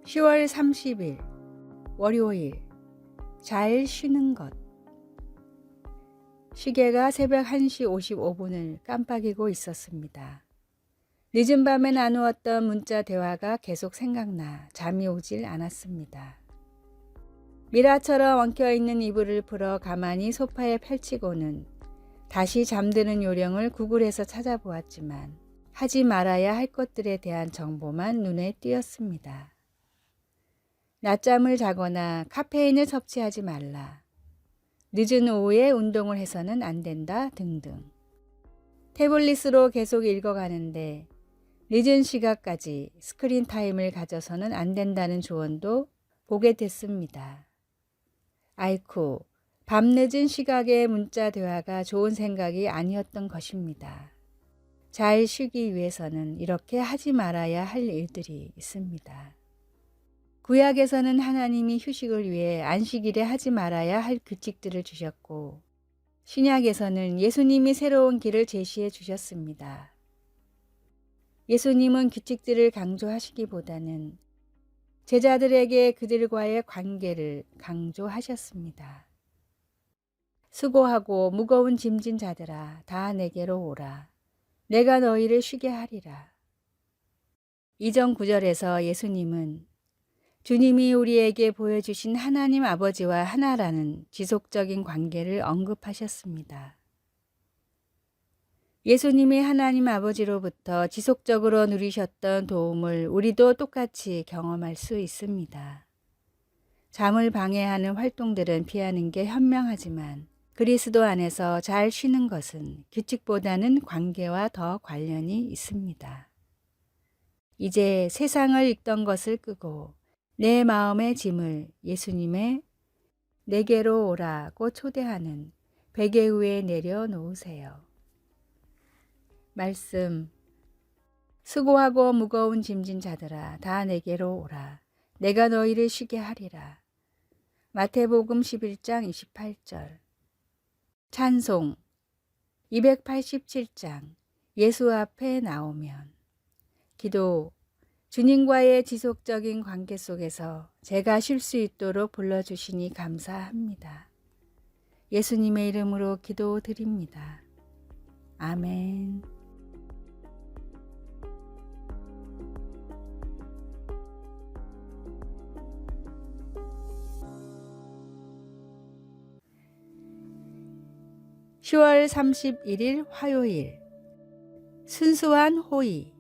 10월 30일 월요일. 잘 쉬는 것. 시계가 새벽 1시 55분을 깜빡이고 있었습니다. 늦은 밤에 나누었던 문자 대화가 계속 생각나 잠이 오질 않았습니다. 미라처럼 엉켜있는 이불을 풀어 가만히 소파에 펼치고는 다시 잠드는 요령을 구글에서 찾아보았지만 하지 말아야 할 것들에 대한 정보만 눈에 띄었습니다. 낮잠을 자거나 카페인을 섭취하지 말라, 늦은 오후에 운동을 해서는 안 된다 등등. 태블릿으로 계속 읽어가는데 늦은 시각까지 스크린 타임을 가져서는 안 된다는 조언도 보게 됐습니다. 아이쿠, 밤늦은 시각에 문자 대화가 좋은 생각이 아니었던 것입니다. 잘 쉬기 위해서는 이렇게 하지 말아야 할 일들이 있습니다. 구약에서는 하나님이 휴식을 위해 안식일에 하지 말아야 할 규칙들을 주셨고, 신약에서는 예수님이 새로운 길을 제시해 주셨습니다. 예수님은 규칙들을 강조하시기보다는 제자들에게 그들과의 관계를 강조하셨습니다. 수고하고 무거운 짐진 자들아, 다 내게로 오라. 내가 너희를 쉬게 하리라. 이전 구절에서 예수님은 주님이 우리에게 보여주신 하나님 아버지와 하나라는 지속적인 관계를 언급하셨습니다. 예수님이 하나님 아버지로부터 지속적으로 누리셨던 도움을 우리도 똑같이 경험할 수 있습니다. 잠을 방해하는 활동들은 피하는 게 현명하지만 그리스도 안에서 잘 쉬는 것은 규칙보다는 관계와 더 관련이 있습니다. 이제 세상을 읽던 것을 끄고 내 마음의 짐을 예수님의 내게로 오라고 초대하는 베개 위에 내려놓으세요. 말씀. 수고하고 무거운 짐진 자들아, 다 내게로 오라. 내가 너희를 쉬게 하리라. 마태복음 11장 28절. 찬송. 287장. 예수 앞에 나오면. 기도. 주님과의 지속적인 관계 속에서 제가 쉴 수 있도록 불러주시니 감사합니다. 예수님의 이름으로 기도드립니다. 아멘. (10월 31일) 화요일. 순수한 호의.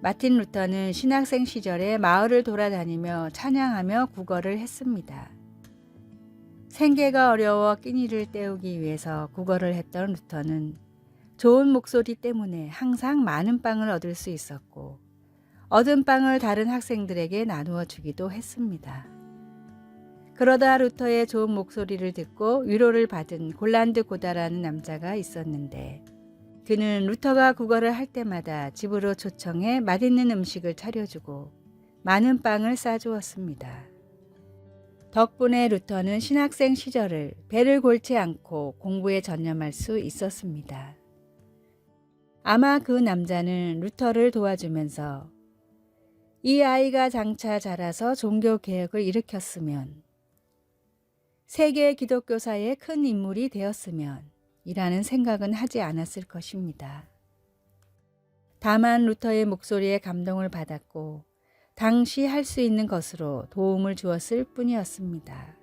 마틴 루터는 신학생 시절에 마을을 돌아다니며 찬양하며 구걸을 했습니다. 생계가 어려워 끼니를 때우기 위해서 구걸을 했던 루터는 좋은 목소리 때문에 항상 많은 빵을 얻을 수 있었고, 얻은 빵을 다른 학생들에게 나누어 주기도 했습니다. 그러다 루터의 좋은 목소리를 듣고 위로를 받은 골란드 고다라는 남자가 있었는데, 그는 루터가 구걸을 할 때마다 집으로 초청해 맛있는 음식을 차려주고 많은 빵을 싸주었습니다. 덕분에 루터는 신학생 시절을 배를 골지 않고 공부에 전념할 수 있었습니다. 아마 그 남자는 루터를 도와주면서 이 아이가 장차 자라서 종교개혁을 일으켰으면, 세계 기독교사의 큰 인물이 되었으면 이라는 생각은 하지 않았을 것입니다. 다만 루터의 목소리에 감동을 받았고 당시 할 수 있는 것으로 도움을 주었을 뿐이었습니다.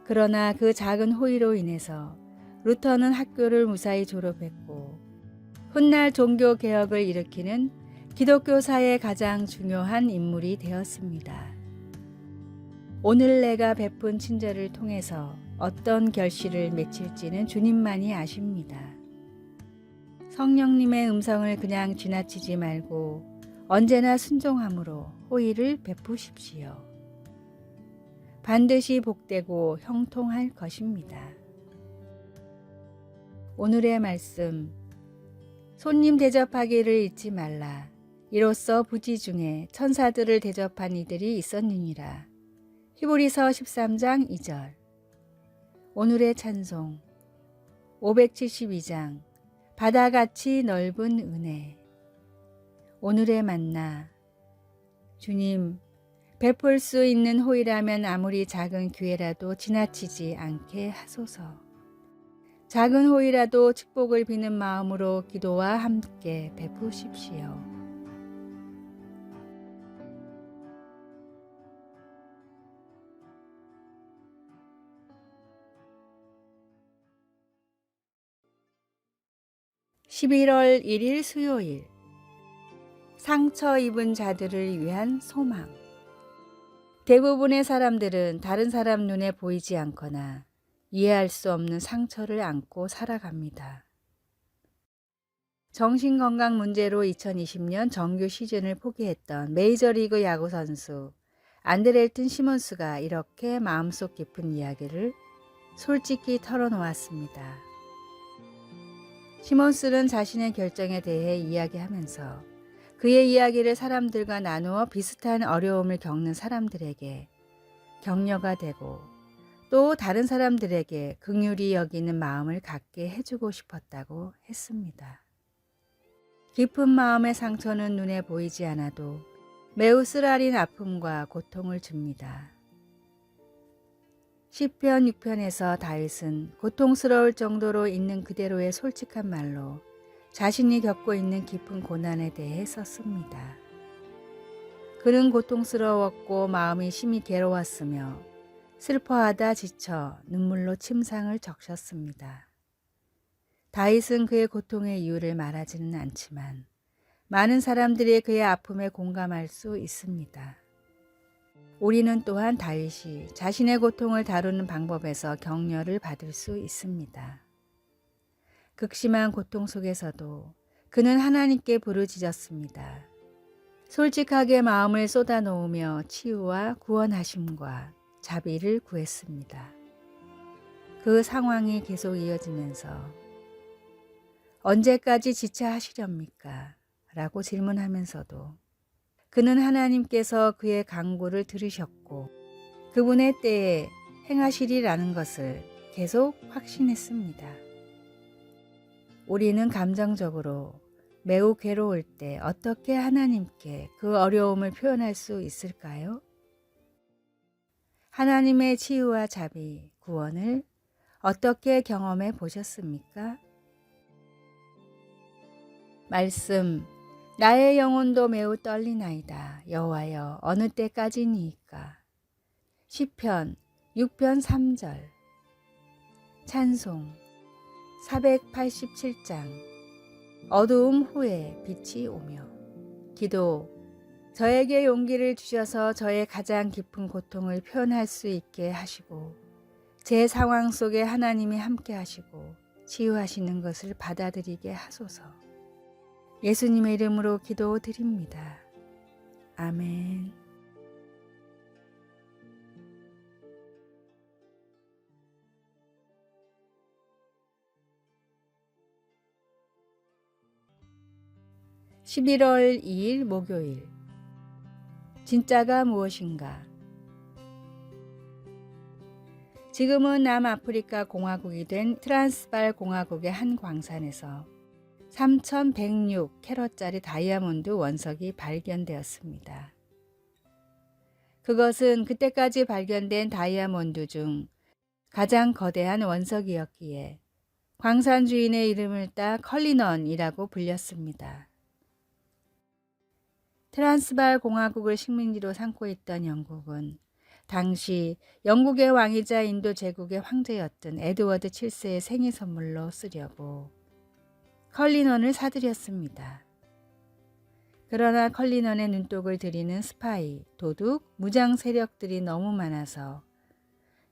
그러나 그 작은 호의로 인해서 루터는 학교를 무사히 졸업했고 훗날 종교개혁을 일으키는 기독교사의 가장 중요한 인물이 되었습니다. 오늘 내가 베푼 친절을 통해서 어떤 결실을 맺힐지는 주님만이 아십니다. 성령님의 음성을 그냥 지나치지 말고 언제나 순종함으로 호의를 베푸십시오. 반드시 복되고 형통할 것입니다. 오늘의 말씀. 손님 대접하기를 잊지 말라. 이로써 부지 중에 천사들을 대접한 이들이 있었느니라. 히브리서 13장 2절. 오늘의 찬송 572장 바다같이 넓은 은혜. 오늘의 만나. 주님, 베풀 수 있는 호의라면 아무리 작은 기회라도 지나치지 않게 하소서. 작은 호의라도 축복을 비는 마음으로 기도와 함께 베푸십시오. (11월 1일) 수요일. 상처 입은 자들을 위한 소망. 대부분의 사람들은 다른 사람 눈에 보이지 않거나 이해할 수 없는 상처를 안고 살아갑니다. 정신건강 문제로 2020년 정규 시즌을 포기했던 메이저리그 야구 선수 안드렐튼 시몬스가 이렇게 마음속 깊은 이야기를 솔직히 털어놓았습니다. 시몬스는 자신의 결정에 대해 이야기하면서 그의 이야기를 사람들과 나누어 비슷한 어려움을 겪는 사람들에게 격려가 되고 또 다른 사람들에게 긍휼히 여기는 마음을 갖게 해주고 싶었다고 했습니다. 깊은 마음의 상처는 눈에 보이지 않아도 매우 쓰라린 아픔과 고통을 줍니다. 시편 6편에서 다윗은 고통스러울 정도로 있는 그대로의 솔직한 말로 자신이 겪고 있는 깊은 고난에 대해 썼습니다. 그는 고통스러웠고 마음이 심히 괴로웠으며 슬퍼하다 지쳐 눈물로 침상을 적셨습니다. 다윗은 그의 고통의 이유를 말하지는 않지만 많은 사람들이 그의 아픔에 공감할 수 있습니다. 우리는 또한 다윗이 자신의 고통을 다루는 방법에서 격려를 받을 수 있습니다. 극심한 고통 속에서도 그는 하나님께 부르짖었습니다. 솔직하게 마음을 쏟아놓으며 치유와 구원하심과 자비를 구했습니다. 그 상황이 계속 이어지면서 언제까지 지체하시렵니까? 라고 질문하면서도 그는 하나님께서 그의 간구를 들으셨고 그분의 때에 행하시리라는 것을 계속 확신했습니다. 우리는 감정적으로 매우 괴로울 때 어떻게 하나님께 그 어려움을 표현할 수 있을까요? 하나님의 치유와 자비, 구원을 어떻게 경험해 보셨습니까? 말씀, 나의 영혼도 매우 떨리나이다. 여호와여, 어느 때까지니이까? 시편 6편 3절. 찬송 487장. 어두움 후에 빛이 오며. 기도. 저에게 용기를 주셔서 저의 가장 깊은 고통을 표현할 수 있게 하시고 제 상황 속에 하나님이 함께 하시고 치유하시는 것을 받아들이게 하소서. 예수님의 이름으로 기도드립니다. 아멘. (11월 2일) 목요일. 진짜가 무엇인가? 지금은 남아프리카 공화국이 된 트란스발 공화국의 한 광산에서 3,106캐럿짜리 다이아몬드 원석이 발견되었습니다. 그것은 그때까지 발견된 다이아몬드 중 가장 거대한 원석이었기에 광산 주인의 이름을 따 컬리넌이라고 불렸습니다. 트란스발 공화국을 식민지로 삼고 있던 영국은 당시 영국의 왕이자 인도 제국의 황제였던 에드워드 7세의 생일 선물로 쓰려고 컬리넌을 사들였습니다. 그러나 컬리넌의 눈독을 들이는 스파이, 도둑, 무장 세력들이 너무 많아서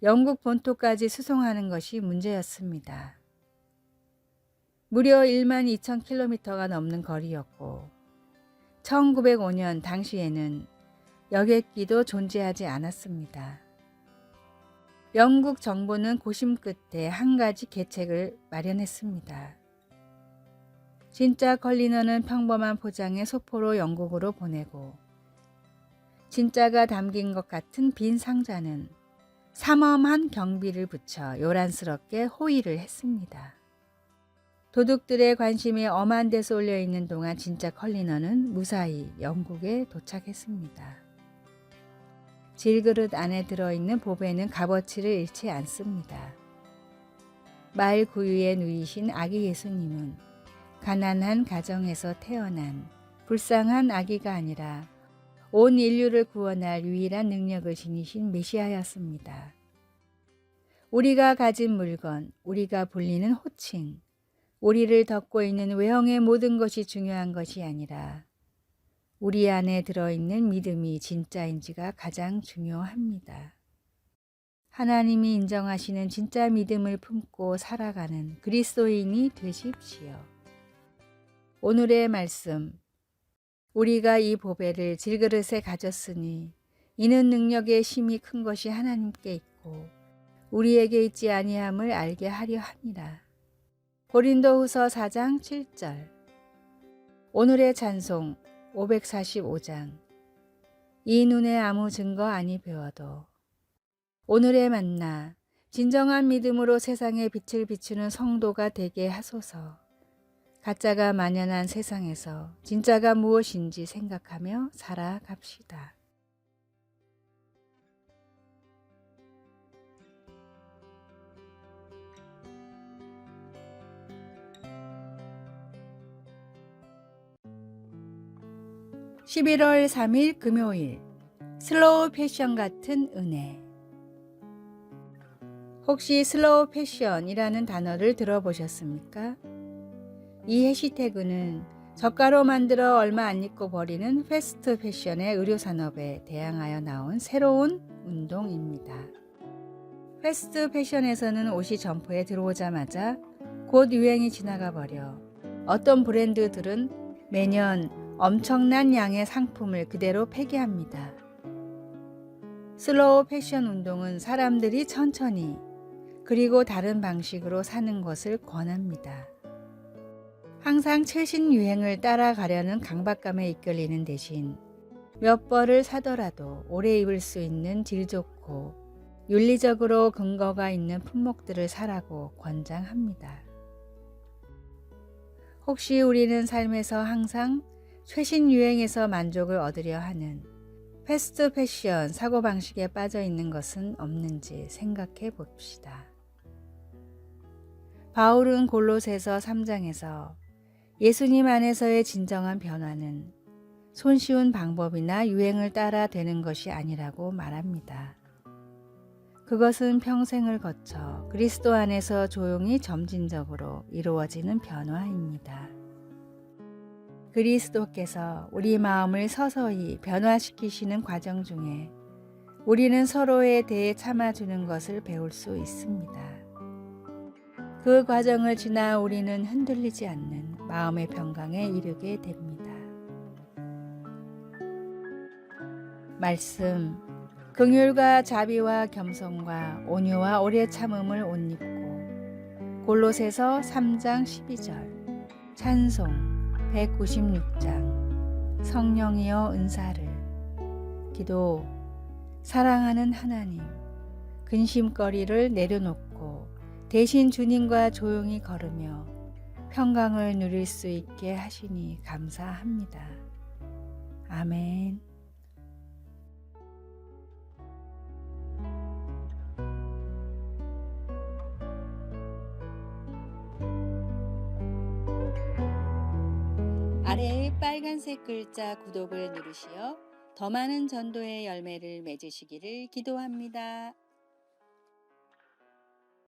영국 본토까지 수송하는 것이 문제였습니다. 무려 12,000km가 넘는 거리였고 1905년 당시에는 여객기도 존재하지 않았습니다. 영국 정부는 고심 끝에 한 가지 계책을 마련했습니다. 진짜 컬리너는 평범한 포장의 소포로 영국으로 보내고 진짜가 담긴 것 같은 빈 상자는 삼엄한 경비를 붙여 요란스럽게 호의를 했습니다. 도둑들의 관심이 엄한 데 쏠려 있는 동안 진짜 컬리너는 무사히 영국에 도착했습니다. 질그릇 안에 들어있는 보배는 값어치를 잃지 않습니다. 말 구유에 누이신 아기 예수님은 가난한 가정에서 태어난 불쌍한 아기가 아니라 온 인류를 구원할 유일한 능력을 지니신 메시아였습니다. 우리가 가진 물건, 우리가 불리는 호칭, 우리를 덮고 있는 외형의 모든 것이 중요한 것이 아니라 우리 안에 들어있는 믿음이 진짜인지가 가장 중요합니다. 하나님이 인정하시는 진짜 믿음을 품고 살아가는 그리스도인이 되십시오. 오늘의 말씀, 우리가 이 보배를 질그릇에 가졌으니 이는 능력의 힘이 큰 것이 하나님께 있고 우리에게 있지 아니함을 알게 하려 함이라. 고린도후서 4장 7절. 오늘의 찬송 545장. 이 눈에 아무 증거 아니 배워도. 오늘의 만나, 진정한 믿음으로 세상에 빛을 비추는 성도가 되게 하소서. 가짜가 만연한 세상에서 진짜가 무엇인지 생각하며 살아갑시다. (11월 3일) 금요일, 슬로우 패션 같은 은혜. 혹시 슬로우 패션이라는 단어를 들어보셨습니까? 이 해시태그는 저가로 만들어 얼마 안 입고 버리는 패스트 패션의 의료산업에 대항하여 나온 새로운 운동입니다. 패스트 패션에서는 옷이 점포에 들어오자마자 곧 유행이 지나가 버려 어떤 브랜드들은 매년 엄청난 양의 상품을 그대로 폐기합니다. 슬로우 패션 운동은 사람들이 천천히 그리고 다른 방식으로 사는 것을 권합니다. 항상 최신 유행을 따라가려는 강박감에 이끌리는 대신 몇 벌을 사더라도 오래 입을 수 있는 질 좋고 윤리적으로 근거가 있는 품목들을 사라고 권장합니다. 혹시 우리는 삶에서 항상 최신 유행에서 만족을 얻으려 하는 패스트 패션 사고방식에 빠져 있는 것은 없는지 생각해 봅시다. 바울은 골로새서 3장에서 예수님 안에서의 진정한 변화는 손쉬운 방법이나 유행을 따라 되는 것이 아니라고 말합니다. 그것은 평생을 거쳐 그리스도 안에서 조용히 점진적으로 이루어지는 변화입니다. 그리스도께서 우리 마음을 서서히 변화시키시는 과정 중에 우리는 서로에 대해 참아주는 것을 배울 수 있습니다. 그 과정을 지나 우리는 흔들리지 않는 마음의 평강에 이르게 됩니다. 말씀, 긍휼과 자비와 겸손과 온유와 오래 참음을 옷 입고. 골로새서 3장 12절. 찬송 196장. 성령이여 은사를. 기도. 사랑하는 하나님, 근심거리를 내려놓고 대신 주님과 조용히 걸으며 평강을 누릴 수 있게 하시니 감사합니다. 아멘. 아래의 빨간색 글자 구독을 누르시어 더 많은 전도의 열매를 맺으시기를 기도합니다.